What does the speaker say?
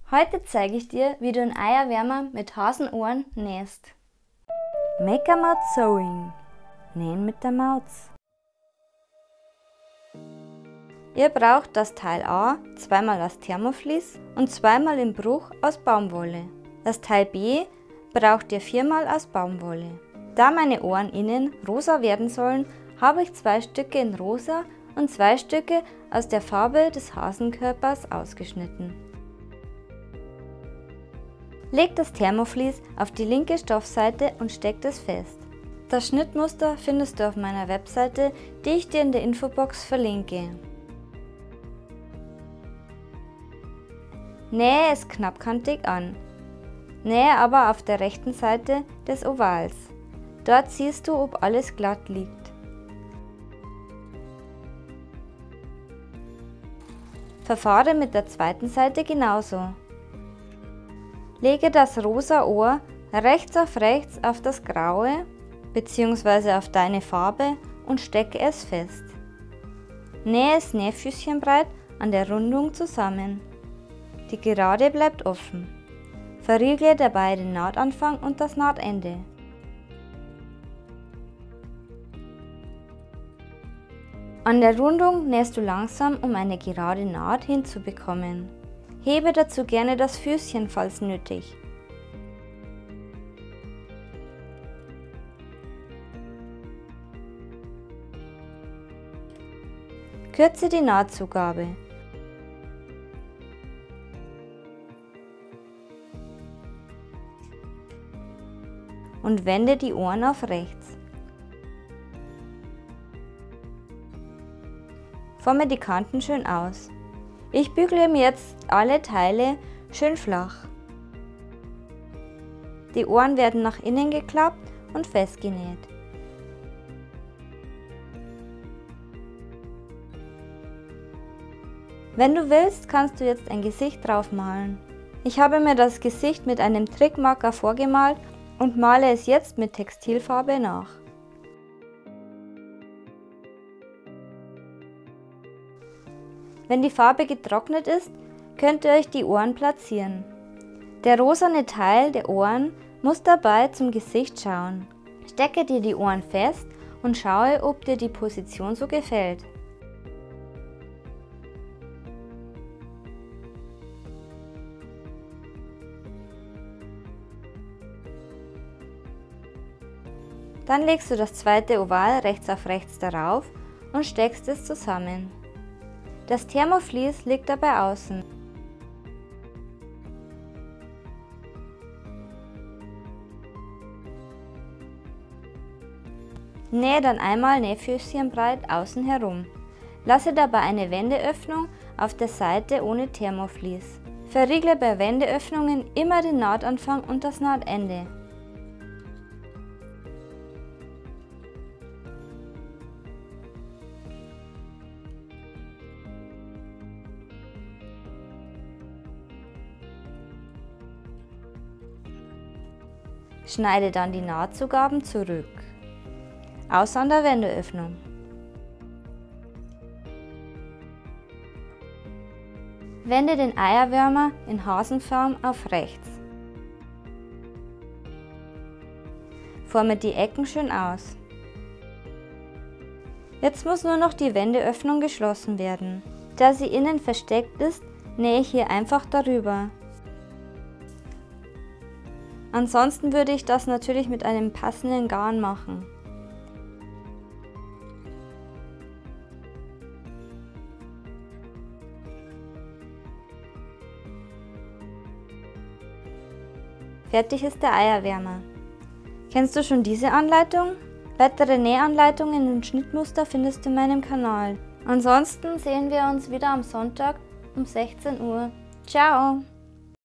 Heute zeige ich dir, wie du einen Eierwärmer mit Hasenohren nähst. Make a Mouth Sewing. Nähen mit der Maus. Ihr braucht das Teil A zweimal aus Thermoflies und zweimal im Bruch aus Baumwolle. Das Teil B braucht ihr viermal aus Baumwolle. Da meine Ohren innen rosa werden sollen, habe ich 2 Stücke in rosa und 2 Stücke aus der Farbe des Hasenkörpers ausgeschnitten. Legt das Thermoflies auf die linke Stoffseite und steckt es fest. Das Schnittmuster findest du auf meiner Webseite, die ich dir in der Infobox verlinke. Nähe es knappkantig an. Nähe aber auf der rechten Seite des Ovals. Dort siehst du, ob alles glatt liegt. Verfahre mit der zweiten Seite genauso. Lege das rosa Ohr rechts auf das graue bzw. auf deine Farbe und stecke es fest. Nähe es nähfüßchenbreit an der Rundung zusammen. Die Gerade bleibt offen. Verriegle dabei den Nahtanfang und das Nahtende. An der Rundung nähst du langsam, um eine gerade Naht hinzubekommen. Hebe dazu gerne das Füßchen, falls nötig. Kürze die Nahtzugabe. Und wende die Ohren auf rechts. Forme die Kanten schön aus. Ich bügle mir jetzt alle Teile schön flach. Die Ohren werden nach innen geklappt und festgenäht. Wenn du willst, kannst du jetzt ein Gesicht drauf malen. Ich habe mir das Gesicht mit einem Trickmarker vorgemalt und male es jetzt mit Textilfarbe nach. Wenn die Farbe getrocknet ist, könnt ihr euch die Ohren platzieren. Der rosane Teil der Ohren muss dabei zum Gesicht schauen. Stecke dir die Ohren fest und schaue, ob dir die Position so gefällt. Dann legst du das zweite Oval rechts auf rechts darauf und steckst es zusammen. Das Thermoflies liegt dabei außen. Nähe dann einmal nähfüßchenbreit außen herum. Lasse dabei eine Wendeöffnung auf der Seite ohne Thermoflies. Verriegle bei Wendeöffnungen immer den Nahtanfang und das Nahtende. Schneide dann die Nahtzugaben zurück, außer an der Wendeöffnung. Wende den Eierwärmer in Hasenform auf rechts. Forme die Ecken schön aus. Jetzt muss nur noch die Wendeöffnung geschlossen werden. Da sie innen versteckt ist, nähe ich hier einfach darüber. Ansonsten würde ich das natürlich mit einem passenden Garn machen. Fertig ist der Eierwärmer. Kennst du schon diese Anleitung? Weitere Nähanleitungen und Schnittmuster findest du in meinem Kanal. Ansonsten sehen wir uns wieder am Sonntag um 16 Uhr. Ciao!